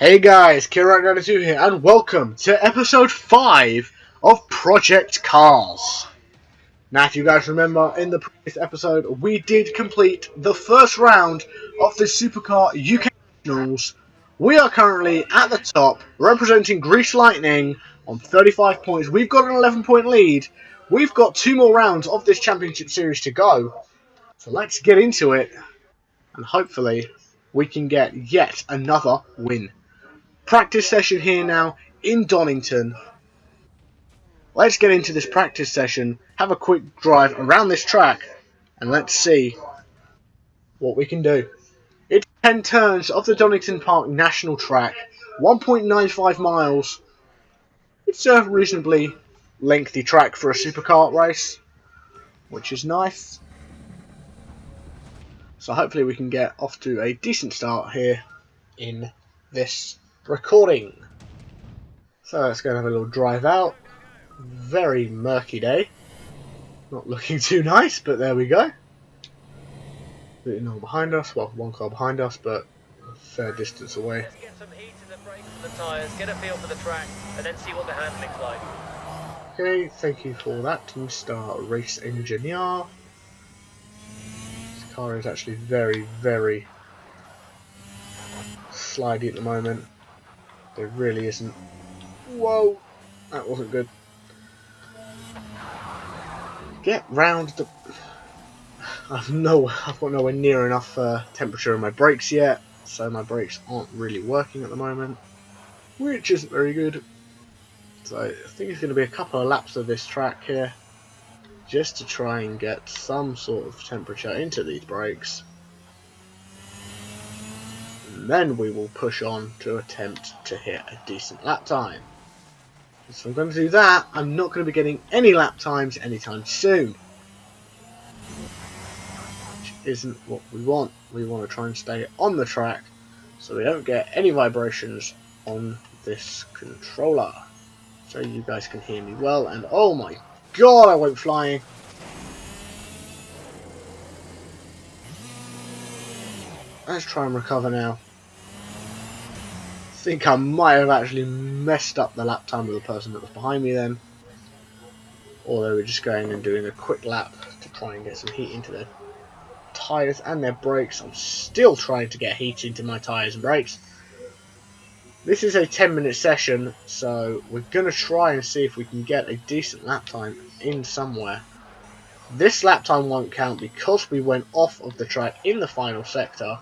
Hey guys, Kieran here, and welcome to episode 5 of Project Cars. Now, if you guys remember, in the previous episode, we did complete the first round of the Supercar UK Nationals. We are currently at the top, representing Grease Lightning on 35 points. We've got an 11-point lead. We've got 2 more rounds of this championship series to go. So let's get into it, and hopefully we can get yet another win. Practice session here now in Donington. Let's get into this practice session, have a quick drive around this track, and let's see what we can do. It's 10 turns of the Donington Park National Track, 1.95 miles. It's a reasonably lengthy track for a superkart race, which is nice. So hopefully we can get off to a decent start here in this recording. So let's go and have a little drive out. Very murky day. Not looking too nice, but there we go. Bit all behind us. Well, one car behind us, but a fair distance away. Let's get some heat in the brakes and the tyres, get a feel for the track, and then see what the handling's like. Okay, thank you for that, Mr. Race Engineer. This car is actually very, very slidey at the moment. There really isn't. Whoa! That wasn't good. Get round the... I've got nowhere near enough temperature in my brakes yet, so my brakes aren't really working at the moment, which isn't very good. So I think it's going to be a couple of laps of this track here, just to try and get some sort of temperature into these brakes. And then we will push on to attempt to hit a decent lap time. So I'm going to do that. I'm not going to be getting any lap times anytime soon, which isn't what we want. We want to try and stay on the track so we don't get any vibrations on this controller, so you guys can hear me well. And oh my god, I went flying. Let's try and recover now. I think I might have actually messed up the lap time of the person that was behind me then, or they were just going and doing a quick lap to try and get some heat into their tyres and their brakes. I'm still trying to get heat into my tyres and brakes. This is a 10-minute session, so we're going to try and see if we can get a decent lap time in somewhere. This lap time won't count because we went off of the track in the final sector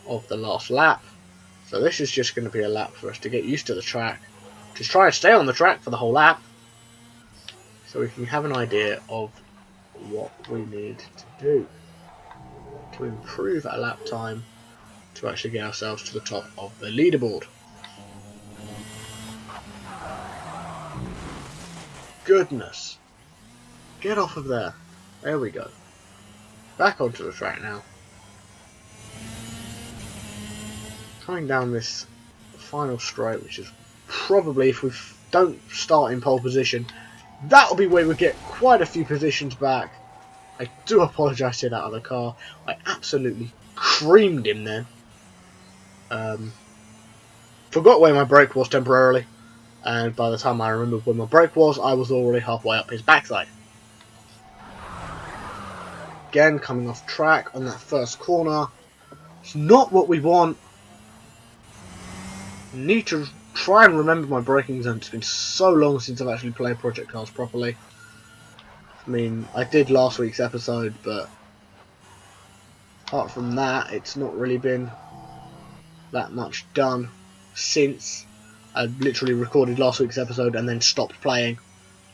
of the last lap. So this is just going to be a lap for us to get used to the track. Just try and stay on the track for the whole lap, so we can have an idea of what we need to do to improve our lap time to actually get ourselves to the top of the leaderboard. Goodness. Get off of there. There we go. Back onto the track now. Coming down this final straight, which is probably, if we don't start in pole position, that'll be where we get quite a few positions back. I do apologise to that other car. I absolutely creamed him then. Forgot where my brake was temporarily, and by the time I remembered where my brake was, I was already halfway up his backside. Again, coming off track on that first corner. It's not what we want. Need to try and remember my braking zone. It's been so long since I've actually played Project Cars properly. I mean, I did last week's episode, but apart from that, it's not really been that much done since. I literally recorded last week's episode and then stopped playing,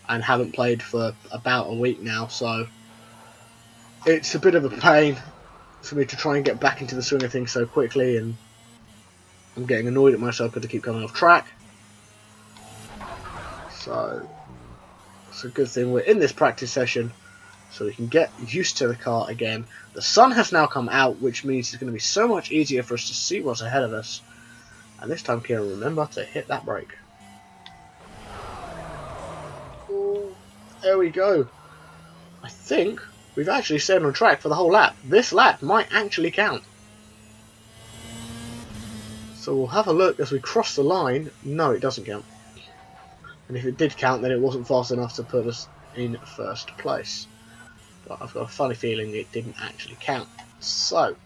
and haven't played for about a week now, so it's a bit of a pain for me to try and get back into the swing of things so quickly, and I'm getting annoyed at myself because I keep coming off track. So it's a good thing we're in this practice session so we can get used to the car again. The sun has now come out, which means it's going to be so much easier for us to see what's ahead of us. And this time, Kieran, remember to hit that brake. Oh, there we go. I think we've actually stayed on track for the whole lap. This lap might actually count. So we'll have a look as we cross the line. No, it doesn't count. And if it did count, then it wasn't fast enough to put us in first place. But I've got a funny feeling it didn't actually count. So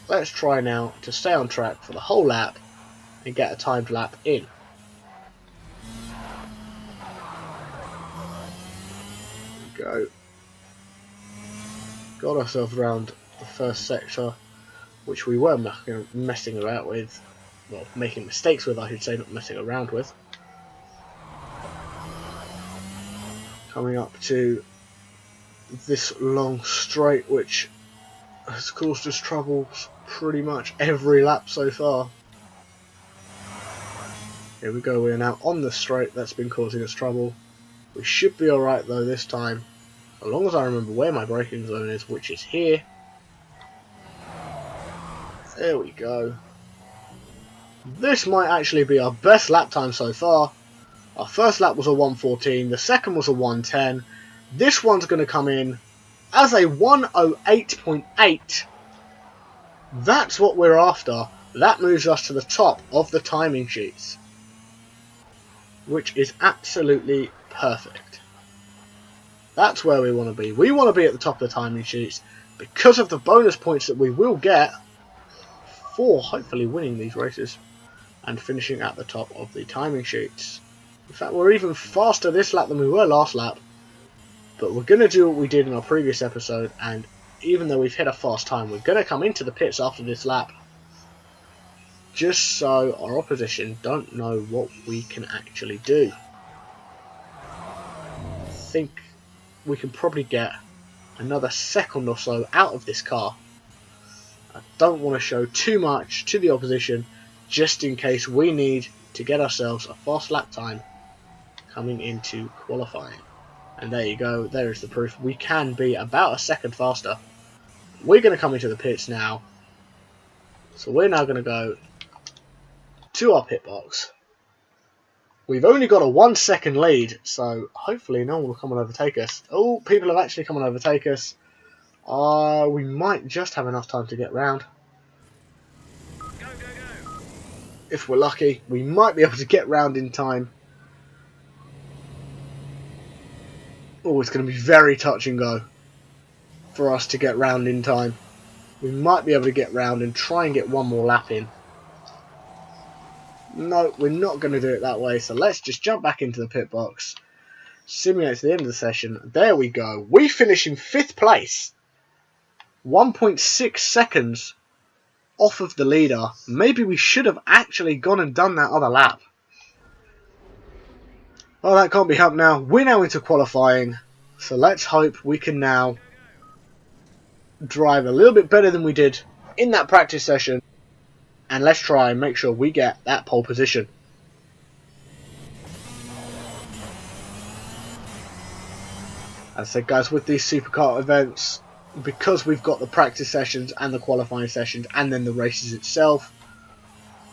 let's try now to stay on track for the whole lap and get a timed lap in. There we go. Got ourselves around the first sector, which we were messing about with. Well, making mistakes with, I should say, not messing around with. Coming up to this long straight, which has caused us troubles pretty much every lap so far. Here we go, we're now on the straight that's been causing us trouble. We should be alright though this time, as long as I remember where my braking zone is, which is here. There we go. This might actually be our best lap time so far. Our first lap was a 1:14, the second was a 1:10. This one's going to come in as a 1:08.8. That's what we're after. That moves us to the top of the timing sheets, which is absolutely perfect. That's where we want to be. We want to be at the top of the timing sheets because of the bonus points that we will get for hopefully winning these races and finishing at the top of the timing sheets. In fact, we're even faster this lap than we were last lap, but we're going to do what we did in our previous episode, and even though we've hit a fast time, we're going to come into the pits after this lap just so our opposition don't know what we can actually do. I think we can probably get another second or so out of this car. I don't want to show too much to the opposition just in case we need to get ourselves a fast lap time coming into qualifying. And there you go, there is the proof. We can be about a second faster. We're going to come into the pits now. So we're now going to go to our pit box. We've only got a 1 second lead, so hopefully no one will come and overtake us. Oh, people have actually come and overtake us. We might just have enough time to get round. Go, go, go. If we're lucky, we might be able to get round in time. Oh, it's going to be very touch and go for us to get round in time. We might be able to get round and try and get one more lap in. No, we're not going to do it that way, so let's just jump back into the pit box. Simulate to the end of the session. There we go. We finish in 5th place. 1.6 seconds off of the leader. Maybe we should have actually gone and done that other lap. Well, that can't be helped now. We're now into qualifying, so let's hope we can now drive a little bit better than we did in that practice session, and let's try and make sure we get that pole position. As I said, guys, with these Superkart events, because we've got the practice sessions and the qualifying sessions and then the races itself,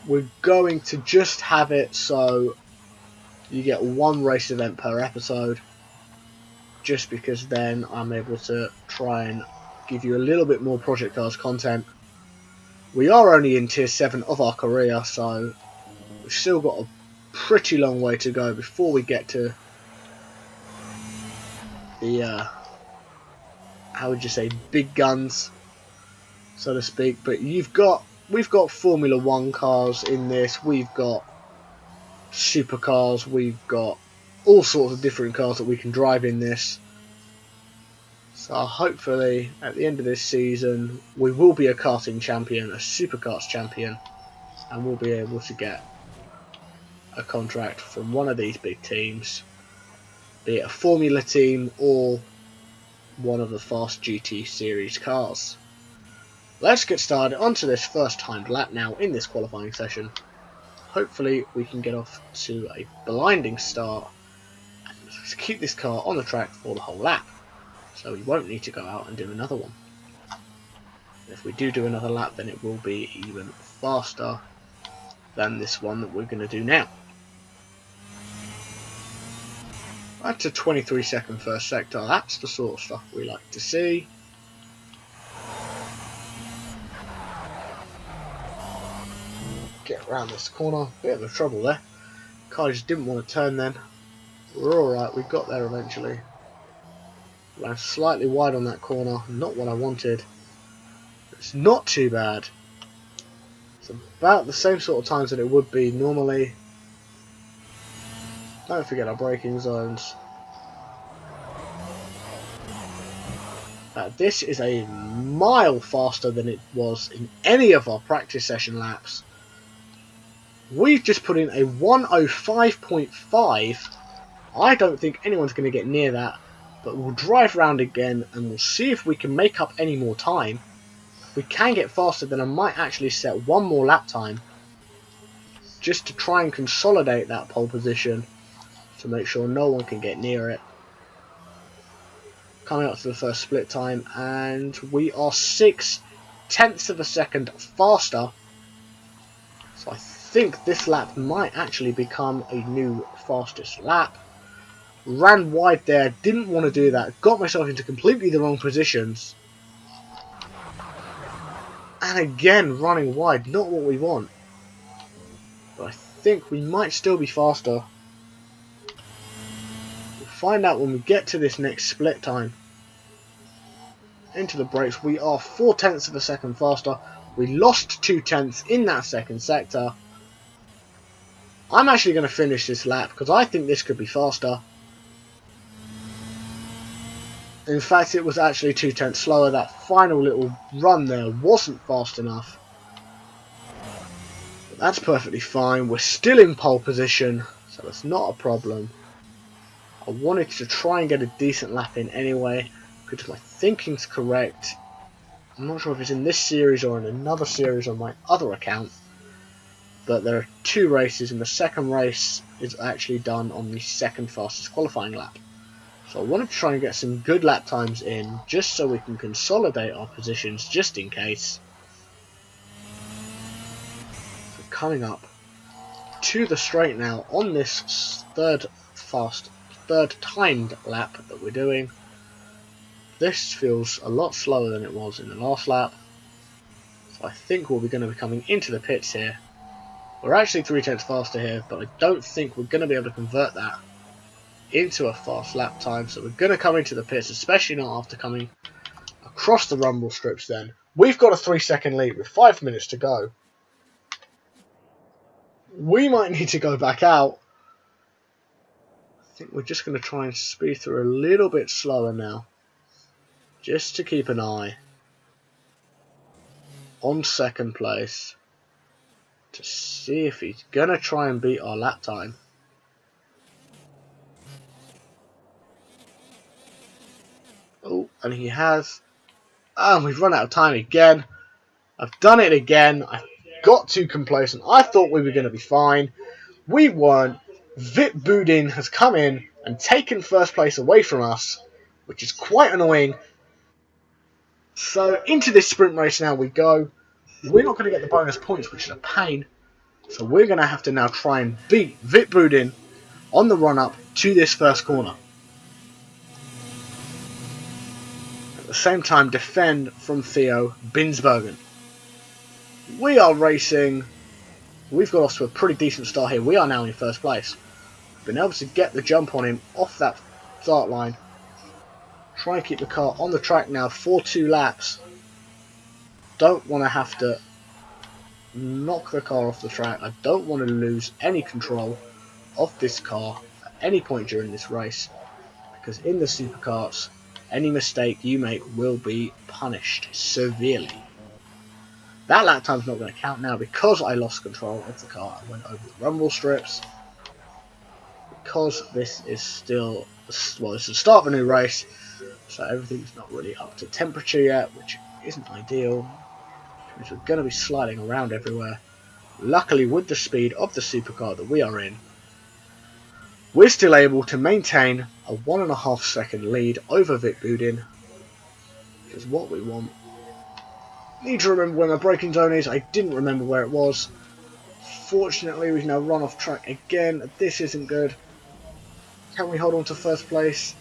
we're going to just have it so you get one race event per episode, just because then I'm able to try and give you a little bit more Project Cars content. We are only in tier 7 of our career, so we've still got a pretty long way to go before we get to the how would you say, big guns, so to speak. But we've got Formula 1 cars in this, we've got supercars, we've got all sorts of different cars that we can drive in this. So hopefully at the end of this season we will be a karting champion, a Superkarts champion, and we'll be able to get a contract from one of these big teams, be it a Formula team or one of the Fast GT series cars. Let's get started onto this first timed lap now in this qualifying session. Hopefully we can get off to a blinding start and keep this car on the track for the whole lap, so we won't need to go out and do another one. And if we do another lap, then it will be even faster than this one that we're going to do now. That's a 23-second first sector. That's the sort of stuff we like to see. around this corner. Bit of a trouble there. Car just didn't want to turn then. We're alright, we got there eventually. Ran slightly wide on that corner, not what I wanted. It's not too bad. It's about the same sort of times that it would be normally. Don't forget our braking zones. This is a mile faster than it was in any of our practice session laps. We've just put in a 1:05.5. I don't think anyone's going to get near that, but we'll drive around again and we'll see if we can make up any more time. If we can get faster, then I might actually set one more lap time just to try and consolidate that pole position to make sure no one can get near it. Coming up to the first split time, and we are 0.6 of a second faster. So I think this lap might actually become a new fastest lap. Ran wide there, didn't want to do that, got myself into completely the wrong positions. And again, running wide, not what we want. But I think we might still be faster. Find out when we get to this next split time. Into the brakes, we are 0.4 of a second faster. We lost 0.2 in that second sector. I'm actually going to finish this lap because I think this could be faster. In fact, it was actually 0.2 slower. That final little run there wasn't fast enough. But that's perfectly fine. We're still in pole position, so that's not a problem. I wanted to try and get a decent lap in anyway, because my thinking's correct. I'm not sure if it's in this series or in another series on my other account, but there are 2 races, and the second race is actually done on the second fastest qualifying lap. So I wanted to try and get some good lap times in, just so we can consolidate our positions, just in case. So coming up to the straight now on this third timed lap that we're doing. This feels a lot slower than it was in the last lap. So I think we'll be going to be coming into the pits here. We're actually 0.3 faster here, but I don't think we're going to be able to convert that into a fast lap time. So we're going to come into the pits, especially not after coming across the rumble strips then. We've got a 3-second lead with 5 minutes to go. We might need to go back out. I think we're just going to try and speed through a little bit slower now, just to keep an eye on second place to see if he's going to try and beat our lap time. Oh, and he has. And we've run out of time again. I've done it again. I got too complacent. I thought we were going to be fine. We weren't. Vip Boudin has come in and taken first place away from us, which is quite annoying. So into this sprint race now we go. We're not going to get the bonus points, which is a pain. So we're going to have to now try and beat Vip Boudin on the run up to this first corner. At the same time, defend from Theo Binsbergen. We are racing. We've got off to a pretty decent start here. We are now in first place. Been able to get the jump on him off that start line. Try and keep the car on the track now for 2 laps. Don't want to have to knock the car off the track. I don't want to lose any control of this car at any point during this race, because in the Superkarts, any mistake you make will be punished severely. That lap time's not going to count now because I lost control of the car. I went over the rumble strips. Because this is still, well, it's the start of a new race, so everything's not really up to temperature yet, which isn't ideal, because we're going to be sliding around everywhere. Luckily, with the speed of the supercar that we are in, we're still able to maintain a 1.5 second lead over Vip Boudin, which is what we want. Need to remember where my braking zone is. I didn't remember where it was. Fortunately, we've now run off track again. This isn't good. Can we hold on to first place?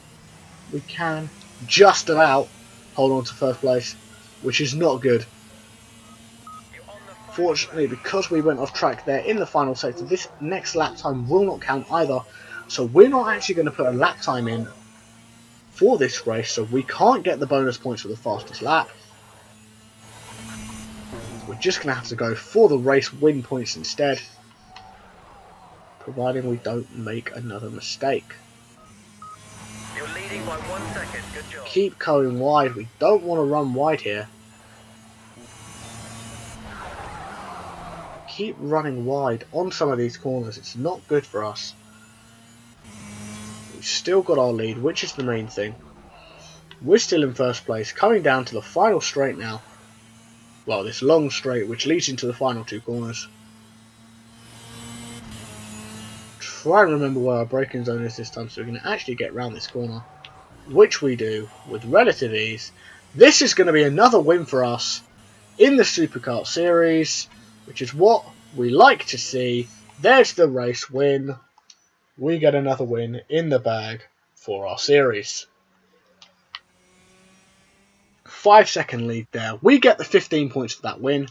We can just about hold on to first place, which is not good. unfortunately, because we went off track there in the final sector, this next lap time will not count either. So we're not actually going to put a lap time in for this race, so we can't get the bonus points for the fastest lap. We're just going to have to go for the race win points instead, providing we don't make another mistake. You're leading by 1 second. Good job. Keep going wide. We don't want to run wide here. Keep running wide on some of these corners. It's not good for us. We've still got our lead, which is the main thing. We're still in first place, coming down to the final straight now. Well, this long straight which leads into the final two corners. Try and remember where our braking zone is this time so we can actually get round this corner, which we do with relative ease. This is going to be another win for us in the Superkart series, which is what we like to see. There's the race win. We get another win in the bag for our series. 5-second lead there. We get the 15 points for that win.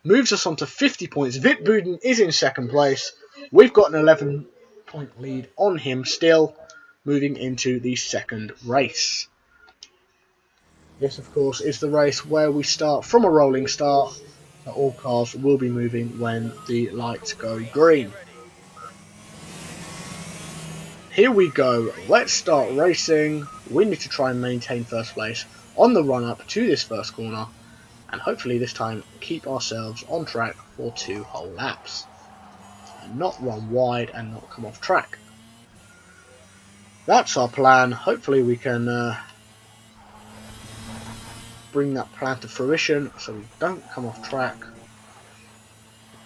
Moves us on to 50 points. Vitbuden is in second place. We've got an 11-point lead on him still, moving into the second race. This, of course, is the race where we start from a rolling start. So all cars will be moving when the lights go green. Here we go. Let's start racing. We need to try and maintain first place on the run up to this first corner, and hopefully this time keep ourselves on track for 2 whole laps and not run wide and not come off track. That's our plan. Hopefully we can bring that plan to fruition so we don't come off track.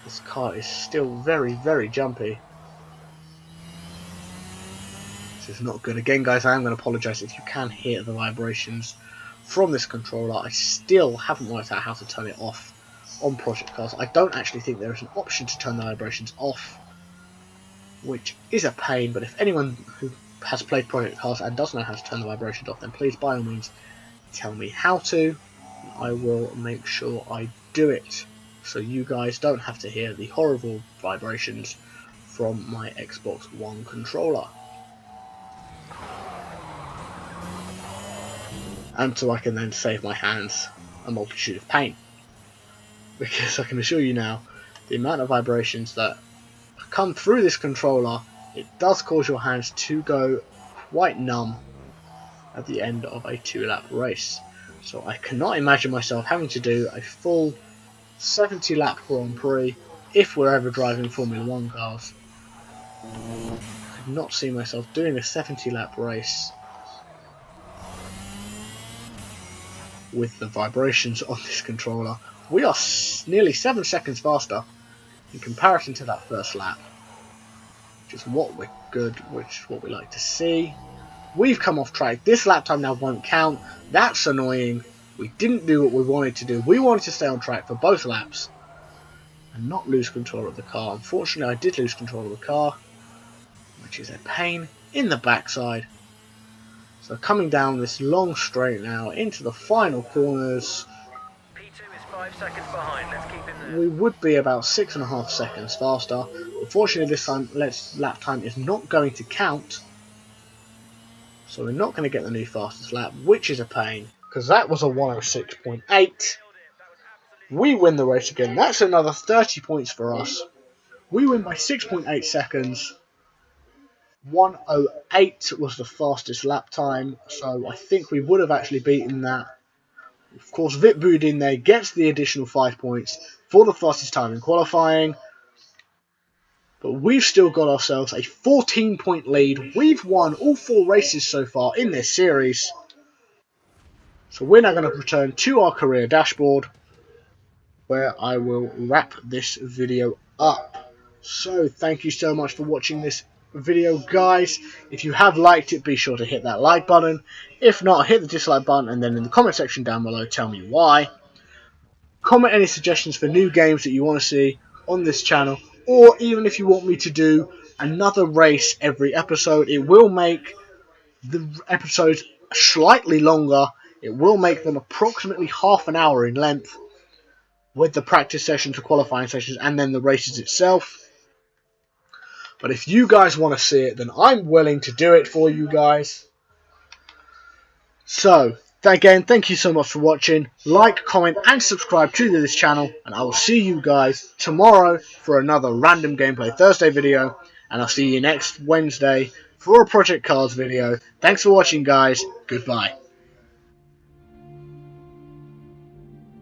This car is still very, very jumpy. This is not good. Again, guys, I am going to apologise if you can hear the vibrations from this controller. I still haven't worked out how to turn it off on Project Cars. I don't actually think there is an option to turn the vibrations off, which is a pain, but if anyone who has played Project Cars and does know how to turn the vibrations off, then please by all means tell me how to. I will make sure I do it so you guys don't have to hear the horrible vibrations from my Xbox One controller. And so I can then save my hands a multitude of pain. Because I can assure you now, the amount of vibrations that come through this controller, it does cause your hands to go quite numb at the end of a 2-lap race. So I cannot imagine myself having to do a full 70-lap Grand Prix if we're ever driving Formula 1 cars. I could not see myself doing a 70-lap race with the vibrations on this controller. We are nearly 7 seconds faster in comparison to that first lap, which is what we're good, which is what we like to see. We've come off track. This lap time now won't count. That's annoying. We didn't do what we wanted to do. We wanted to stay on track for both laps and not lose control of the car. Unfortunately, I did lose control of the car, which is a pain in the backside. So coming down this long straight now into the final corners. P2 is 5 seconds behind. Let's keep him there. We would be about 6.5 seconds faster. Unfortunately, this time lap time is not going to count. So we're not going to get the new fastest lap, which is a pain, because that was a 106.8. We win the race again. That's another 30 points for us. We win by 6.8 seconds. 1:08 was the fastest lap time, so I think we would have actually beaten that. Of course, Vitbuden there gets the additional 5 points for the fastest time in qualifying. But we've still got ourselves a 14-point lead. We've won all 4 races so far in this series. So we're now going to return to our career dashboard, where I will wrap this video up. So thank you so much for watching this video, guys. If you have liked it, be sure to hit that like button. If not, hit the dislike button, and then in the comment section down below, tell me why. Comment any suggestions for new games that you want to see on this channel, or even if you want me to do another race every episode. It will make the episodes slightly longer. It will make them approximately half an hour in length. with the practice sessions, the qualifying sessions, and then the races itself. But if you guys want to see it, then I'm willing to do it for you guys. So, again, thank you so much for watching. Like, comment, and subscribe to this channel. And I will see you guys tomorrow for another Random Gameplay Thursday video. And I'll see you next Wednesday for a Project Cars video. Thanks for watching, guys. Goodbye.